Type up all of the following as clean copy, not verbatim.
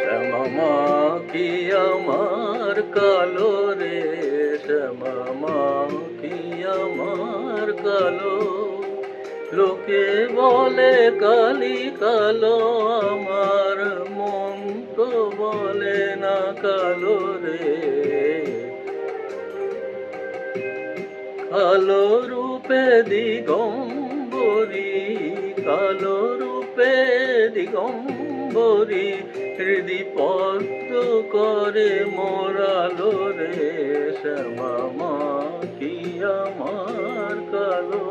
শ্যামা কি আমার কালো রে, শ্যামা কি আমার কালো। লোকে বলে কালি কালো, আমার মন তো বলে না কালো রে। কালো রূপে দিগম্বরী, কালো রূপে দিগম্বরী, হৃদি পদ্ম করে মোরালো রে। শ্যামা কি আমার কালো।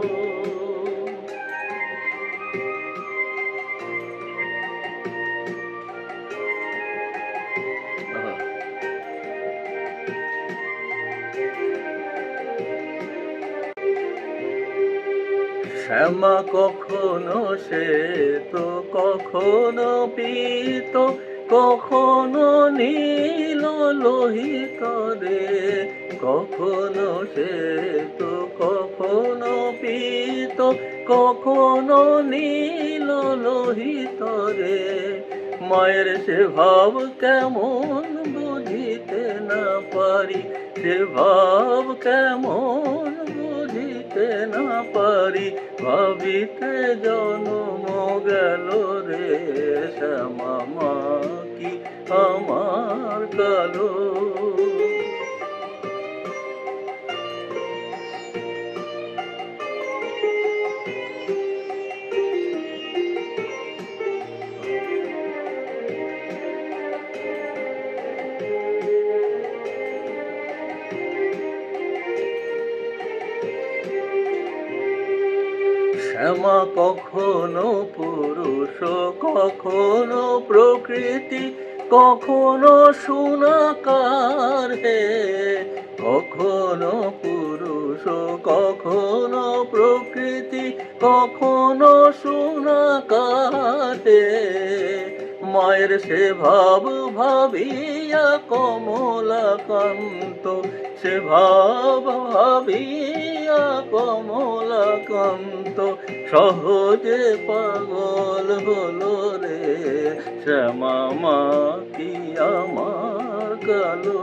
শ্যামা কখনো সে তো কখনো পীত, কখনো নীল লোহিত রে। কখনো সে তো কখনো পীত, কখনো নীল লোহিত রে। মায়ের সে ভাব কেমন বুঝিতে না পারি, সে ভাব কেমন বুঝিতে না পারি, ভাবিতে জনম গেল রে। শ্যামা কি আমার কালো। শ্যামা কখনো পুরুষ, কখনো প্রকৃতি, কখনো সোনাকার হে। কখনো পুরুষ, কখনো প্রকৃতি, কখনো সোনাকার হে। মায়ের সে ভাব ভাবিয়া কমলাকান্ত, সে ভাব ভাবিয়া কমলাকান্ত, সহজে পাগল হলো রে। শ্যামা কি আমার কালো।